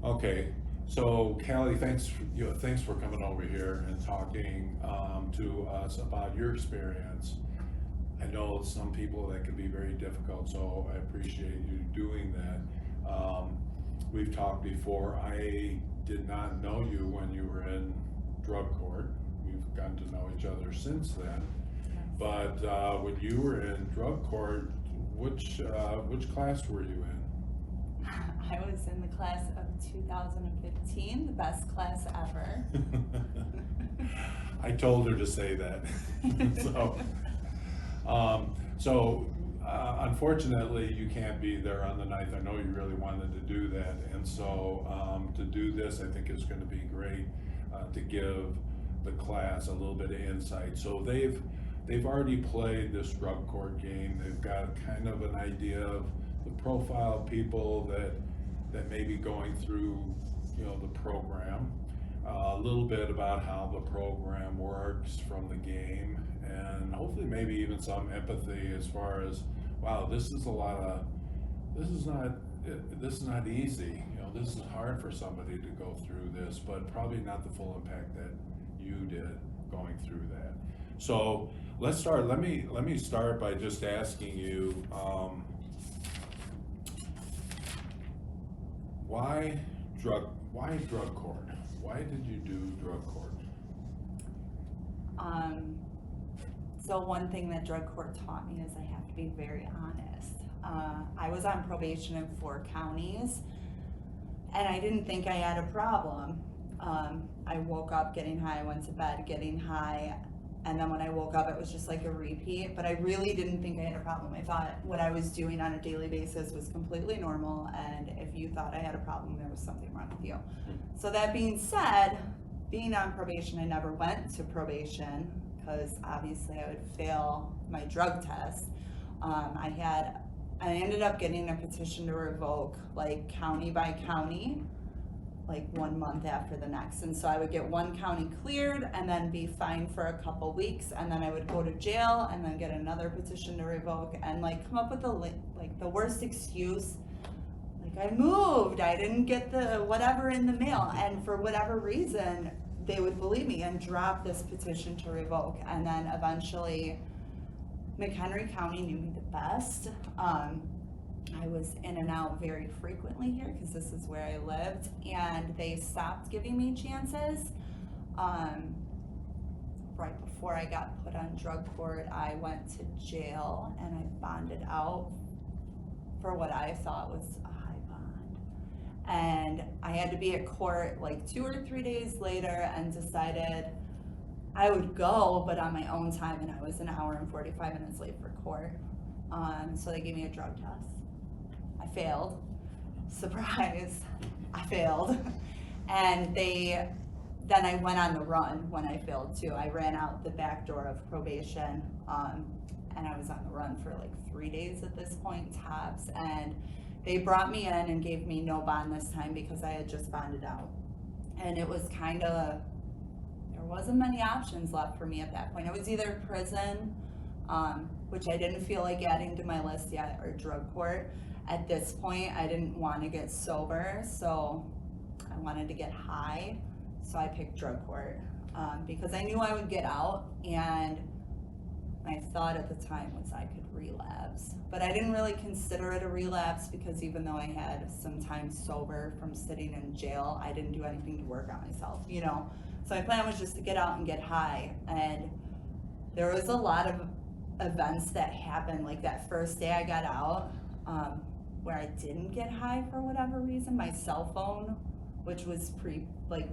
Okay, so Callie, thanks for coming over here and talking to us about your experience. I know some people that can be very difficult, so I appreciate you doing that. We've talked before. I did not know you when you were in drug court. We've gotten to know each other since then. But when you were in drug court, which class were you in? I was in the class of 2015, the best class ever. I told her to say that. So, unfortunately, you can't be there on the ninth. I know you really wanted to do that, and so to do this, I think is going to be great to give the class a little bit of insight. So they've already played this drug court game. They've got kind of an idea of the profile of people that may be going through, the program. A little bit about how the program works from the game, and hopefully maybe even some empathy as far as, wow, this is this is not easy. This is hard for somebody to go through this, but probably not the full impact that you did going through that. So let's start. Let me start by just asking you, why drug court? Why did you do drug court? Um, so one thing that drug court taught me is I have to be very honest. I was on probation in 4 counties, and I didn't think I had a problem. I woke up getting high, I went to bed getting high, and then when I woke up, it was just like a repeat. But I really didn't think I had a problem. I thought what I was doing on a daily basis was completely normal, and if you thought I had a problem, there was something wrong with you. So that being said, being on probation, I never went to probation because obviously I would fail my drug test. I ended up getting a petition to revoke, like county by county, like 1 month after the next. And so I would get one county cleared and then be fined for a couple weeks, and then I would go to jail and then get another petition to revoke and like come up with the worst excuse. Like, I moved, I didn't get the whatever in the mail, and for whatever reason they would believe me and drop this petition to revoke. And then eventually McHenry County knew me the best. I was in and out very frequently here because this is where I lived, and they stopped giving me chances. Right before I got put on drug court, I went to jail and I bonded out for what I thought was a high bond. And I had to be at court like 2 or 3 days later and decided I would go, but on my own time, and I was an hour and 45 minutes late for court. So they gave me a drug test. I failed. Surprise, I failed. And then I went on the run when I failed too. I ran out the back door of probation, and I was on the run for like 3 days at this point, tops. And they brought me in and gave me no bond this time because I had just bonded out. And it was there wasn't many options left for me at that point. It was either prison, which I didn't feel like adding to my list yet, or drug court. At this point, I didn't want to get sober, so I wanted to get high, so I picked drug court because I knew I would get out, and my thought at the time was I could relapse. But I didn't really consider it a relapse because even though I had some time sober from sitting in jail, I didn't do anything to work on myself, So my plan was just to get out and get high. And there was a lot of events that happened, like that first day I got out, where I didn't get high for whatever reason. My cell phone, which was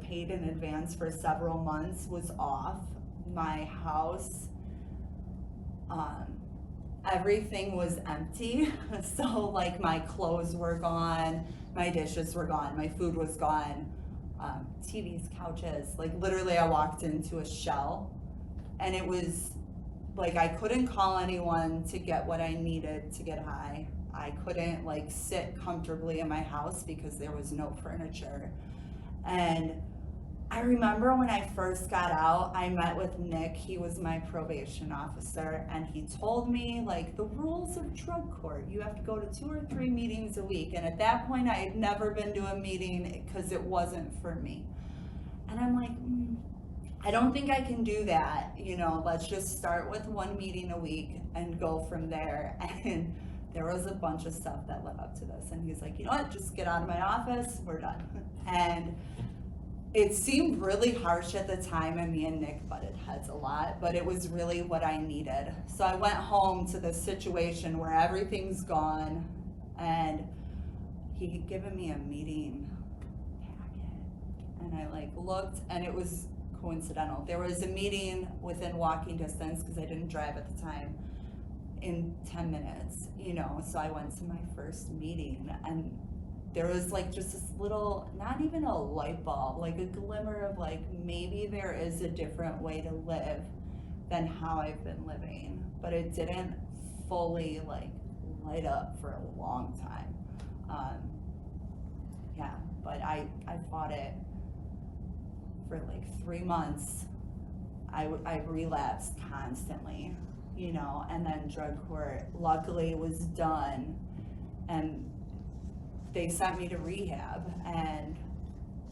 paid in advance for several months, was off. My house, everything was empty. So like my clothes were gone, my dishes were gone, my food was gone, TVs, couches, like literally I walked into a shell. And it was like I couldn't call anyone to get what I needed to get high. I couldn't sit comfortably in my house because there was no furniture. And I remember when I first got out, I met with Nick. He was my probation officer, and he told me, like, the rules of drug court. You have to go to 2 or 3 meetings a week. And at that point, I had never been to a meeting because it wasn't for me. And I'm like, I don't think I can do that. You know, let's just start with 1 meeting a week and go from there. And there was a bunch of stuff that led up to this. And he's like, you know what, just get out of my office, we're done. And it seemed really harsh at the time, and me and Nick butted heads a lot, but it was really what I needed. So I went home to this situation where everything's gone, and he had given me a meeting packet, and I like looked, and it was coincidental. There was a meeting within walking distance, because I didn't drive at the time, in 10 minutes, you know, so I went to my first meeting, and there was like just this little, not even a light bulb, like a glimmer of like, maybe there is a different way to live than how I've been living. But it didn't fully like light up for a long time. Yeah, but I fought it for like 3 months. I relapsed constantly, you know, and then drug court luckily was done, and they sent me to rehab. And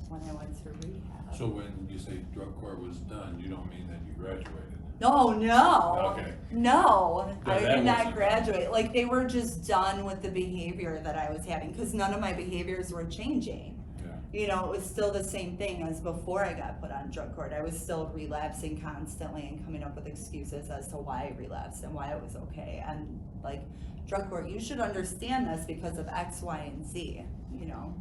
when I went to rehab. So when you say drug court was done, you don't mean that you graduated? No. Okay. No, That I did not wasn't- graduate. Like, they were just done with the behavior that I was having, because none of my behaviors were changing. Yeah. You know, it was still the same thing as before I got put on drug court. I was still relapsing constantly and coming up with excuses as to why I relapsed and why it was okay. And like, drug court, you should understand this because of X, Y, and Z, you know.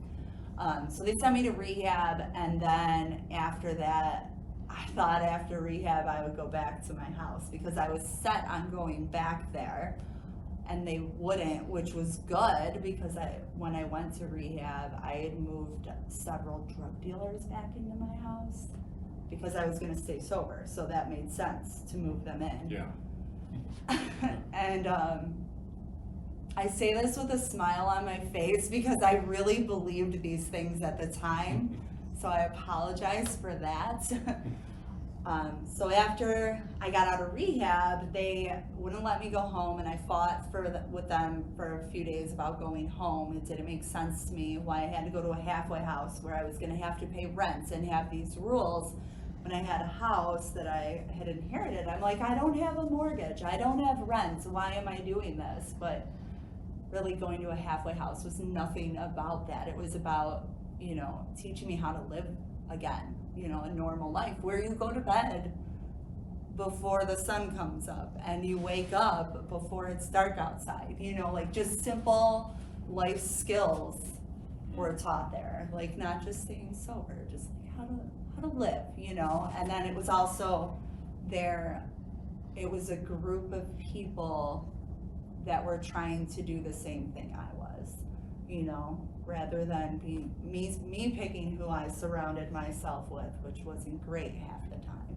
So they sent me to rehab, and then after that, I thought after rehab I would go back to my house, because I was set on going back there, and they wouldn't, which was good, because when I went to rehab, I had moved several drug dealers back into my house, because I was gonna stay sober, so that made sense to move them in. Yeah. And I say this with a smile on my face, because I really believed these things at the time, so I apologize for that. So after I got out of rehab, they wouldn't let me go home, and I fought with them for a few days about going home. It didn't make sense to me why I had to go to a halfway house where I was gonna have to pay rent and have these rules when I had a house that I had inherited. I'm like, I don't have a mortgage, I don't have rent, why am I doing this? But really, going to a halfway house was nothing about that. It was about, you know, teaching me how to live again, you know, a normal life where you go to bed before the sun comes up and you wake up before it's dark outside, you know, like just simple life skills were taught there, like not just staying sober, just like how to live, you know. And then it was also there, it was a group of people that were trying to do the same thing I was, you know, rather than being me picking who I surrounded myself with, which wasn't great half the time,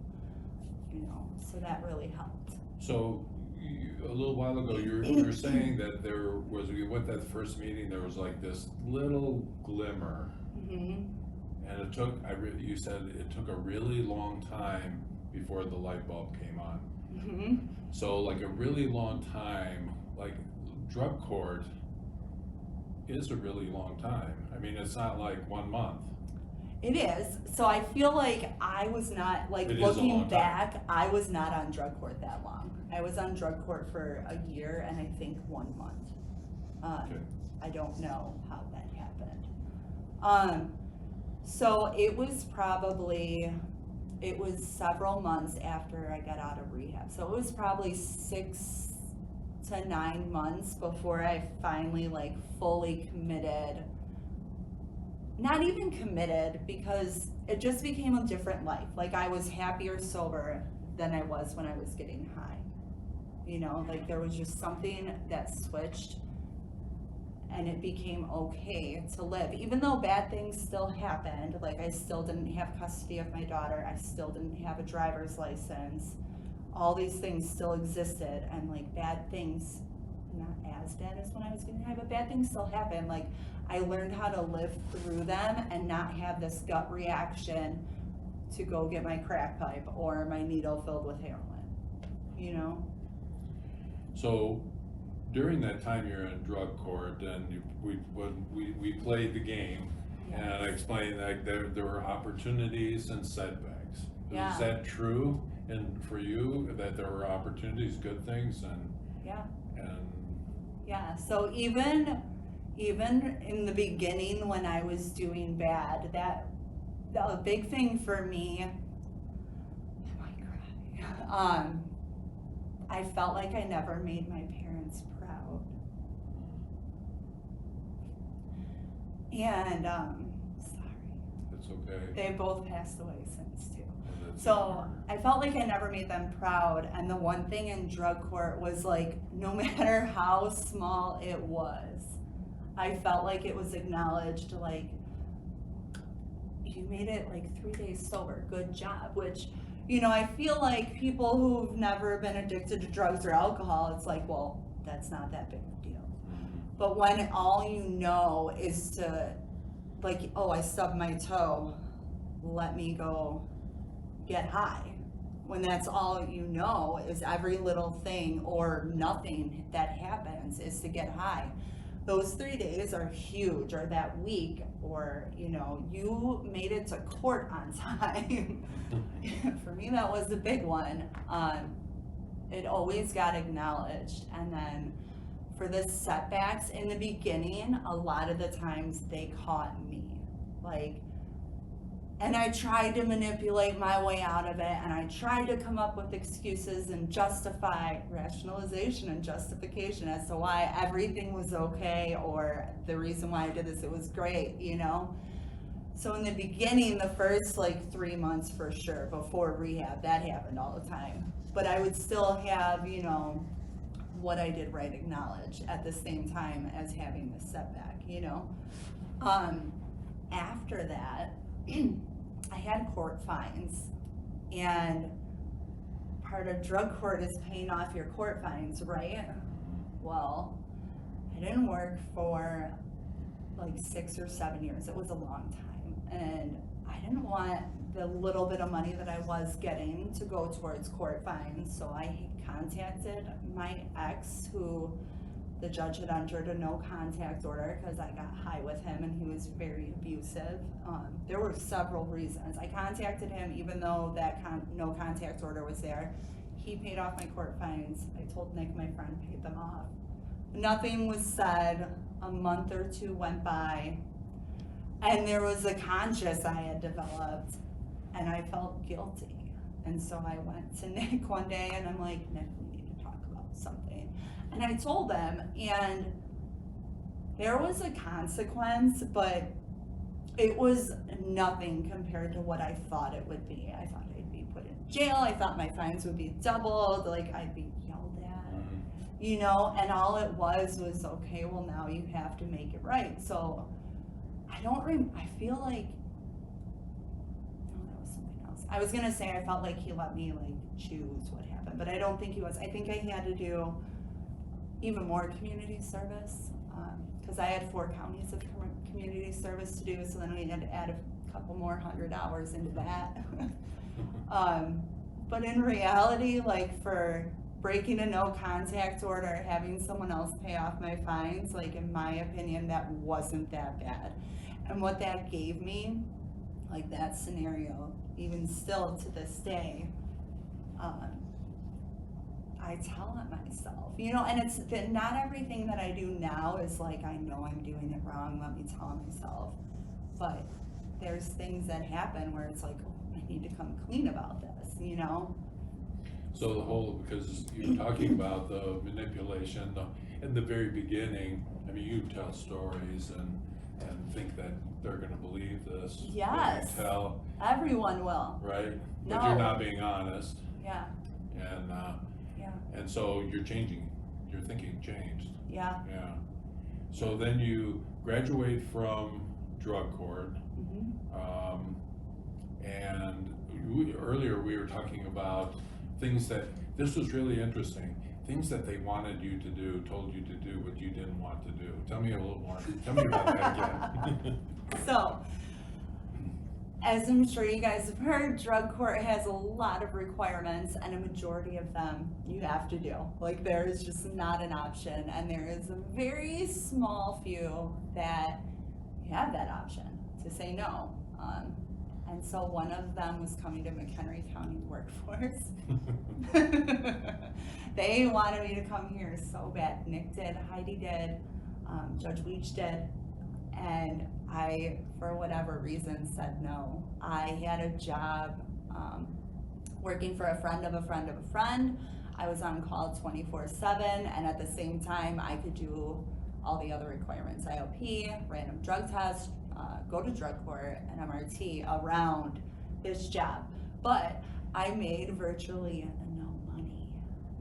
you know, so that really helped. So a little while ago, you were saying that there was, we went to that first meeting, there was like this little glimmer. Mm-hmm. And it took, you said it took a really long time before the light bulb came on. Mm-hmm. So like a really long time, like drug court is a really long time. I mean, it's not like 1 month. It is. So I feel like I was not, like, It is a looking long time. back, I was not on drug court that long. I was on drug court for a year and I think 1 month. Okay. I don't know how that happened. So it was several months after I got out of rehab. So it was probably 6 to 9 months before I finally like fully committed. Not even committed, because it just became a different life. Like, I was happier sober than I was when I was getting high. You know, like there was just something that switched, and it became okay to live. Even though bad things still happened, like I still didn't have custody of my daughter, I still didn't have a driver's license, all these things still existed, and like bad things, not as bad as when I was getting high, but bad things still happen. Like, I learned how to live through them and not have this gut reaction to go get my crack pipe or my needle filled with heroin, you know? So during that time you're in drug court and we played the game, and I explained that there were opportunities and setbacks. Yeah. Is that true? And for you, that there were opportunities, good things, and Yeah, so even in the beginning when I was doing bad, the big thing for me, I might cry. I felt like I never made my parents proud. And, sorry, it's okay. they both passed away since too. And that's So important. I felt like I never made them proud, and the one thing in drug court was like, no matter how small it was, I felt like it was acknowledged, like, you made it like 3 days sober, good job, which, you know, I feel like people who've never been addicted to drugs or alcohol, it's like, well, that's not that big a deal. But when all you know is to, like, oh, I stubbed my toe, let me go get high. When that's all you know is every little thing or nothing that happens is to get high. Those 3 days are huge, or that week, or, you know, you made it to court on time. For me, that was a big one. It always got acknowledged. And then for the setbacks in the beginning, a lot of the times they caught me. Like, and I tried to manipulate my way out of it, and I tried to come up with excuses and rationalization and justification as to why everything was okay, or the reason why I did this, it was great, you know? So in the beginning, the first like 3 months for sure, before rehab, that happened all the time. But I would still have, you know, what I did right acknowledged at the same time as having this setback, you know? After that, I had court fines, and part of drug court is paying off your court fines, right? Well, I didn't work for like 6 or 7 years. It was a long time, and I didn't want the little bit of money that I was getting to go towards court fines, so I contacted my ex, who the judge had entered a no contact order because I got high with him and he was very abusive. There were several reasons. I contacted him even though that no contact order was there. He paid off my court fines. I told Nick, my friend, paid them off. Nothing was said. A month or 2 went by, and there was a conscience I had developed, and I felt guilty. And so I went to Nick one day and I'm like, Nick, we need to talk about something. And I told them, and there was a consequence, but it was nothing compared to what I thought it would be. I thought I'd be put in jail. I thought my fines would be doubled. Like, I'd be yelled at, you know, and all it was, okay, well, now you have to make it right. So I feel like, no, that was something else. I was going to say, I felt like he let me like choose what happened, but I don't think he was. I think I had to do even more community service, because I had 4 counties of community service to do, so then we had to add a couple more 100 hours into that. But in reality, like, for breaking a no contact order, having someone else pay off my fines, like, in my opinion, that wasn't that bad. And what that gave me, like that scenario, even still to this day, I tell it myself, you know, and it's that not everything that I do now is like, I know I'm doing it wrong, let me tell myself. But there's things that happen where it's like, oh, I need to come clean about this, you know? So because you're talking about the manipulation, in the very beginning, I mean, you tell stories and think that they're gonna believe this. Yes. You tell. Everyone will. Right? No. But you're not being honest. Yeah. And, Yeah. and so you're changing, your thinking changed. Yeah. Yeah. So then you graduate from drug court, and earlier we were talking about things that, this was really interesting, things that they wanted you to do, told you to do, but you didn't want to do. Tell me a little more, tell me about that again. So, as I'm sure you guys have heard, drug court has a lot of requirements, and a majority of them you have to do. Like, there is just not an option, and there is a very small few that you have that option to say no. And so one of them was coming to McHenry County Workforce. They wanted me to come here so bad. Nick did, Heidi did, Judge Leach did, and I, for whatever reason, said no. I had a job working for a friend of a friend of a friend. I was on call 24/7, and at the same time, I could do all the other requirements: IOP, random drug test, go to drug court, and MRT around this job. But I made virtually no money,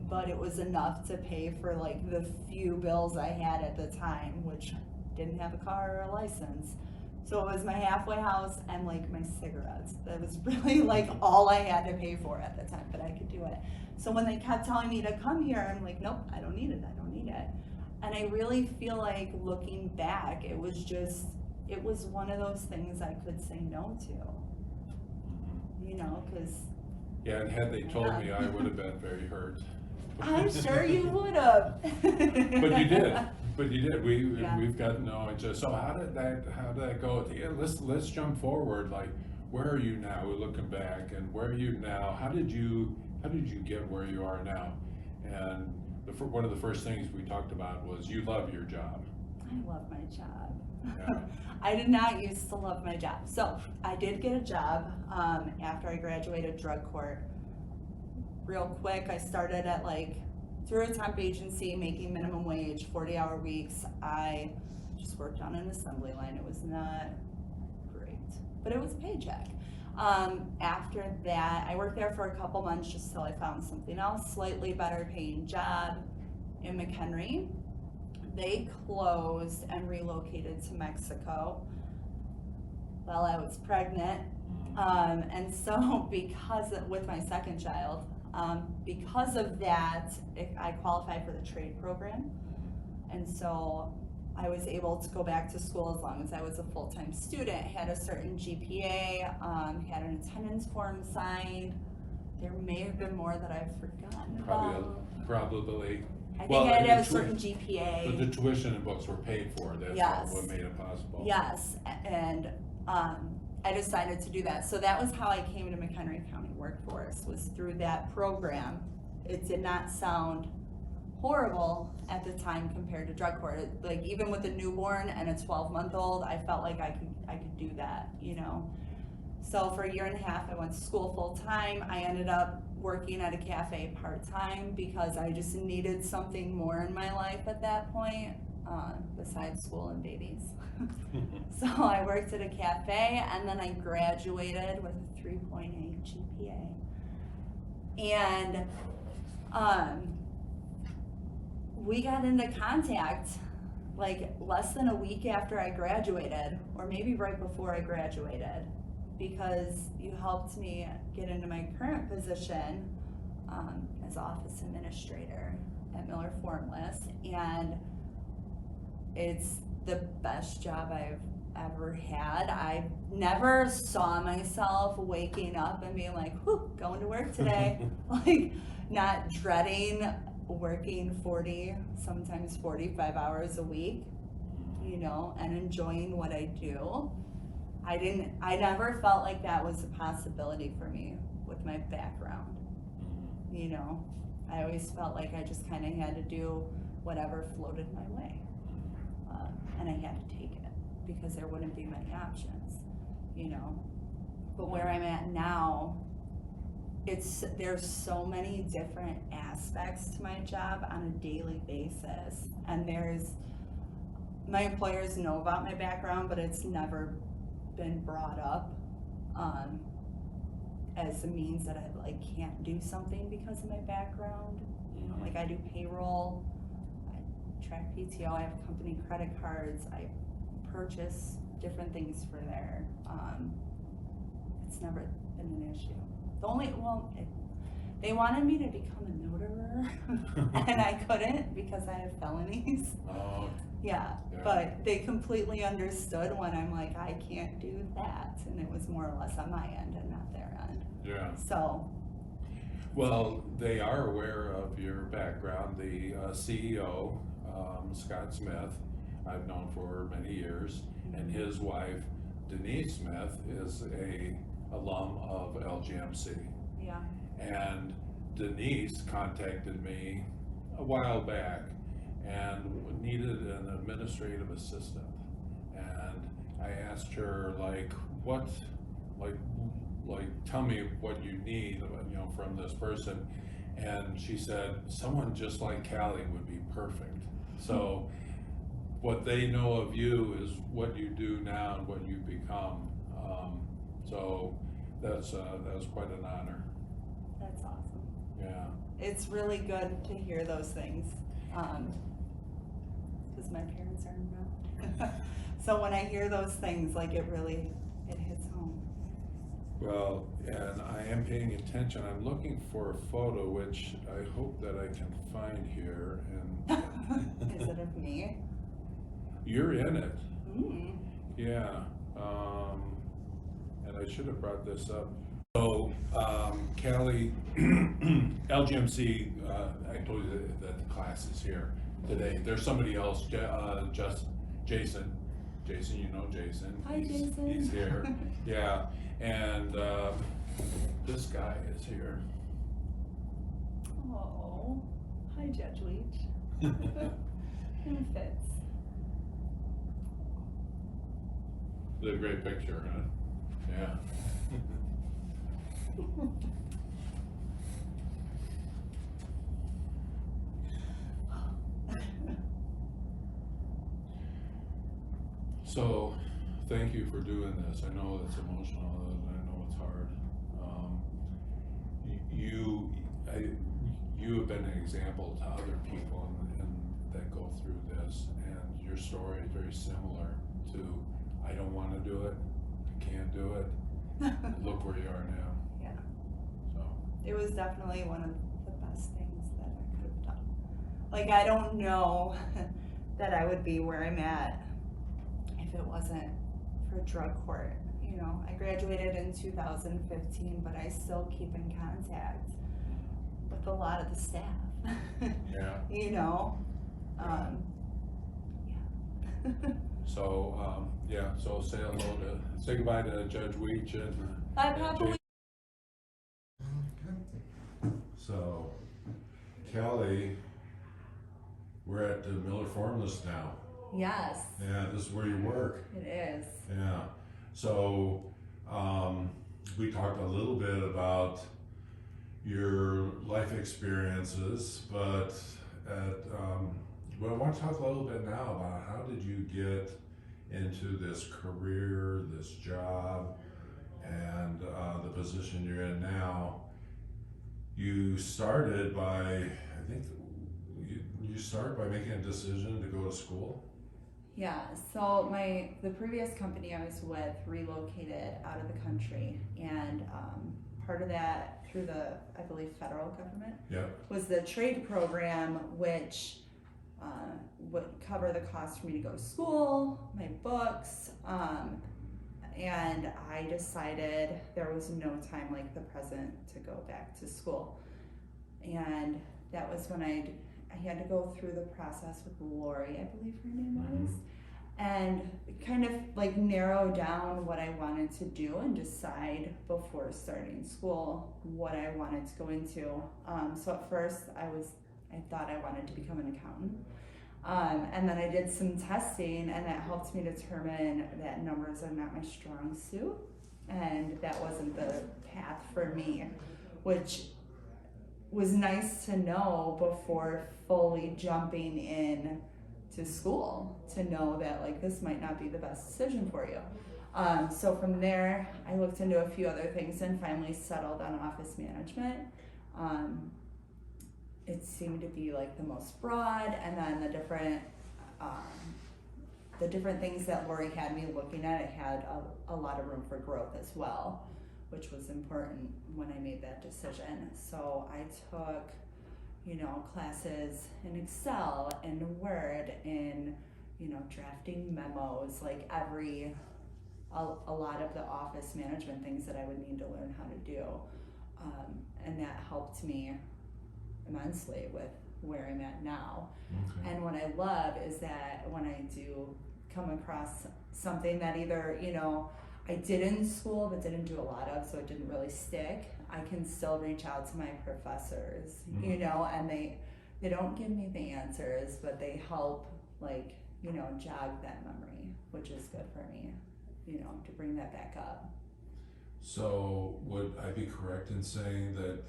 but it was enough to pay for like the few bills I had at the time, which didn't have a car or a license. So it was my halfway house and like my cigarettes. That was really like all I had to pay for at the time, but I could do it. So when they kept telling me to come here, I'm like, nope, I don't need it, I don't need it. And I really feel like, looking back, it was one of those things I could say no to, you know, because. Yeah, and had they told me, I would have been very hurt. I'm sure you would have. But you did. But you did. Yeah. We've got to know. So how did that go? Yeah, let's jump forward. Like, where are you now? We're looking back, and where are you now? How did you get where you are now? And one of the first things we talked about was you love your job. I love my job. Yeah. I did not used to love my job. So I did get a job after I graduated drug court. Real quick, I started at through a temp agency, making minimum wage, 40-hour weeks. I just worked on an assembly line. It was not great, but it was a paycheck. After that, I worked there for a couple months just till I found something else, slightly better paying job in McHenry. They closed and relocated to Mexico while I was pregnant. And so with my second child, because of that, I qualified for the trade program. And so I was able to go back to school as long as I was a full-time student, had a certain GPA, had an attendance form signed. There may have been more that I've forgotten about. Probably. I think I had to have a certain GPA. But the tuition and books were paid for. That's Yes. what made it possible. Yes, and I decided to do that. So that was how I came to McHenry County Workforce, was through that program. It did not sound horrible at the time compared to drug court. Like, even with a newborn and a 12-month-old, I felt like I could do that, you know. So for a year and a half, I went to school full-time. I ended up working at a cafe part-time because I just needed something more in my life at that point, besides school and babies. So I worked at a cafe, and then I graduated with a 3.8 GPA. And we got into contact like less than a week after I graduated, or maybe right before I graduated, because you helped me get into my current position as office administrator at Miller Formless, and it's the best job I've ever had. I never saw myself waking up and being like, whew, going to work today. Like, not dreading working 40, sometimes 45 hours a week, you know, and enjoying what I do. I never felt like that was a possibility for me with my background, you know. I always felt like I just kind of had to do whatever floated my way, and I had to take it because there wouldn't be many options, you know. But where I'm at now, there's so many different aspects to my job on a daily basis, and my employers know about my background, but it's never been brought up as a means that I can't do something because of my background. You know, like, I do payroll, I track PTO, I have company credit cards, I purchase different things for there. It's never been an issue. They wanted me to become a notarer, and I couldn't because I have felonies. Oh. Yeah, Yeah. but they completely understood when I'm like, I can't do that, and it was more or less on my end and not their end. Yeah. So, Well, they are aware of your background. The CEO, Scott Smith, I've known for many years, and his wife, Denise Smith, is a alum of LGMC. yeah, And Denise contacted me a while back and needed an administrative assistant. And I asked her, like, what, like, tell me what you need, from this person. And she said, someone just like Cali would be perfect. So what they know of you is what you do now and what you become. So that's quite an honor. that's awesome. Yeah. It's really good to hear those things, because my parents aren't around. So when I hear those things, like it hits home. Well, and I am paying attention. I'm looking for a photo, which I hope that I can find here. And Is it of me? you're in it. Mm. Yeah. And I should have brought this up. So, Cali, LGMC, I told you that the class is here today. There's somebody else, just Jason. Jason, you know Jason. Hi, Jason. He's here. Yeah. And this guy is here. Oh, hi, Judge Leach. It fits. It's a great picture, huh? Yeah. So, thank you for doing this. I know it's emotional, and I know it's hard. You have been an example to other people and that go through this, and your story is very similar to, I don't wanna do it, I can't do it, look where you are now, Yeah, so. it was definitely one of the best things that I could have done. Like, I don't know that I would be where I'm at if it wasn't for drug court. You know, I graduated in 2015, but I still keep in contact with a lot of the staff. Yeah. You know, yeah. So, yeah, so say goodbye to Judge Weech and. Bye, Papa. So, Kelly, we're at the Miller Formless now. Yes, Yeah, this is where you work. it is. Yeah. So, we talked a little bit about your life experiences, but well, I want to talk a little bit now about how did you get into this career, this job, and the position you're in now. You started by, I think, you start by making a decision to go to school. Yeah, so the previous company I was with relocated out of the country, and part of that through the, I believe, federal government, Yeah. was the trade program, which would cover the cost for me to go to school, my books, and I decided there was no time like the present to go back to school. And that was when I had to go through the process with Lori, I believe her name was, and kind of like narrow down what I wanted to do and decide before starting school what I wanted to go into. So at first I thought I wanted to become an accountant. And then I did some testing, and that helped me determine that numbers are not my strong suit, and that wasn't the path for me, which was nice to know before fully jumping in to school, to know that like this might not be the best decision for you. So from there, I looked into a few other things and finally settled on office management. It seemed to be like the most broad, and then the different things that Lori had me looking at, it had a lot of room for growth as well, which was important when I made that decision. So I took, classes in Excel and Word and, drafting memos, like a lot of the office management things that I would need to learn how to do. And that helped me immensely with where I'm at now. Okay. And what I love is that when I do come across something that either, I did in school but didn't do a lot of, so it didn't really stick, I can still reach out to my professors, and they don't give me the answers, but they help, jog that memory, which is good for me, to bring that back up. So would I be correct in saying that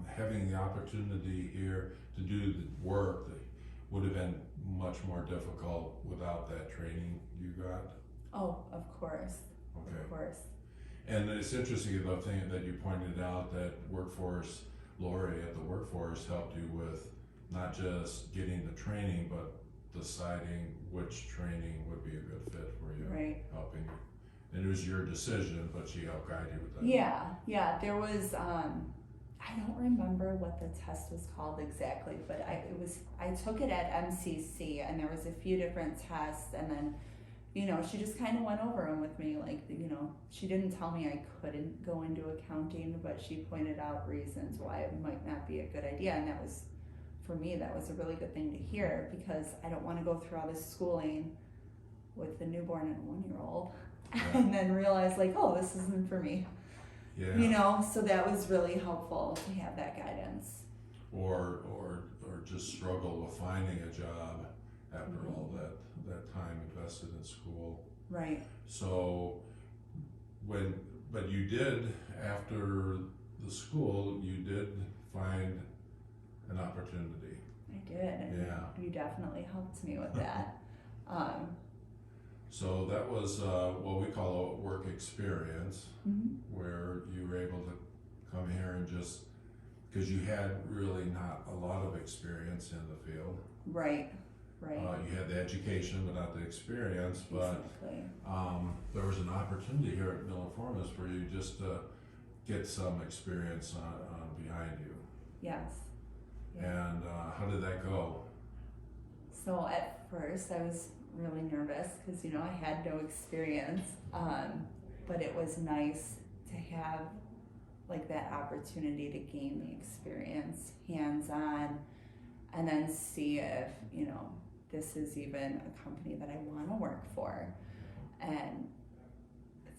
having the opportunity here to do the work that would have been much more difficult without that training you got? Oh, of course. Okay. Of course. And it's interesting about thing that you pointed out that Lori at the workforce helped you with not just getting the training, but deciding which training would be a good fit for you, Right. helping you. And it was your decision, but she helped guide you with that. Yeah, there was, I don't remember what the test was called exactly, but I took it at MCC, and there was a few different tests, and then, she just kind of went over them with me, she didn't tell me I couldn't go into accounting, but she pointed out reasons why it might not be a good idea, and for me, that was a really good thing to hear, because I don't want to go through all this schooling with the newborn and 1-year-old. Yeah. And then realize oh, this isn't for me. Yeah. So that was really helpful to have that guidance. Or just struggle with finding a job after all that time invested in school. Right. So but you did, after the school, you did find an opportunity. I did. And Yeah. you definitely helped me with that. So that was what we call a work experience, Mm-hmm. where you were able to come here and just, because you had really not a lot of experience in the field. Right. You had the education but not the experience, but Exactly. there was an opportunity here at Miller Formas for you just to get some experience on behind you. Yes. Yeah. And how did that go? So at first I was really nervous because I had no experience, but it was nice to have that opportunity to gain the experience hands-on, and then see if this is even a company that I want to work for. And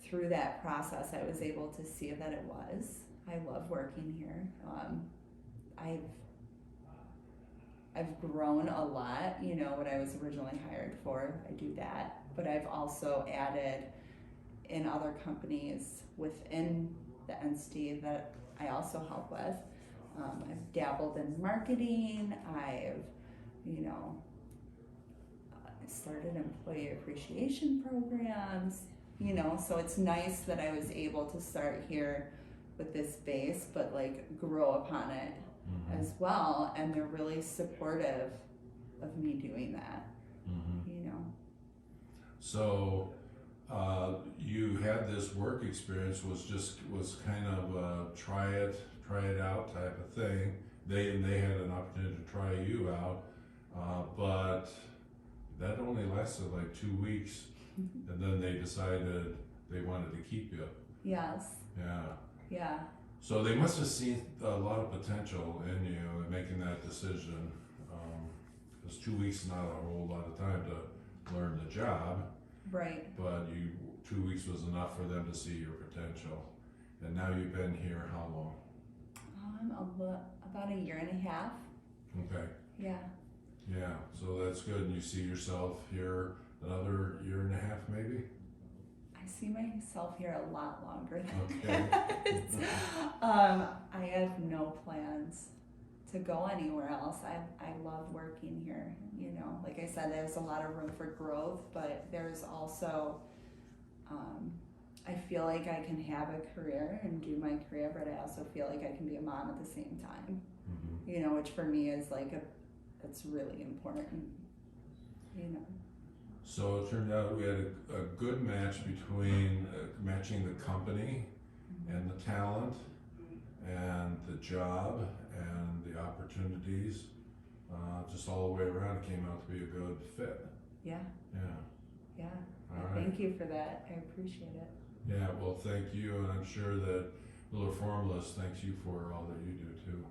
through that process I was able to see that it was. I love working here. I've grown a lot, what I was originally hired for, I do that, but I've also added in other companies within the entity that I also help with. I've dabbled in marketing, I've, started employee appreciation programs, so it's nice that I was able to start here with this base, but grow upon it. Mm-hmm. As well, and they're really supportive of me doing that. Mm-hmm. So you had this work experience, was kind of a try it out type of thing. They had an opportunity to try you out, but that only lasted 2 weeks, and then they decided they wanted to keep you. Yes. Yeah. So they must have seen a lot of potential in you in making that decision. Because 2 weeks is not a whole lot of time to learn the job. Right. But 2 weeks was enough for them to see your potential. And now you've been here how long? About 1.5 years. Okay. Yeah. Yeah, so that's good. And you see yourself here another 1.5 years maybe? I see myself here a lot longer than Okay. that. I have no plans to go anywhere else. I love working here, like I said, there's a lot of room for growth, but there's also, I feel like I can have a career and do my career, but I also feel like I can be a mom at the same time, Mm-hmm. Which for me is it's really important, So it turned out we had a good match between matching the company and the talent and the job and the opportunities. Just all the way around, it came out to be a good fit. Yeah, Yeah, yeah. all right. Thank you for that. I appreciate it. Yeah, well, thank you, and I'm sure that Miller Formless thanks you for all that you do too.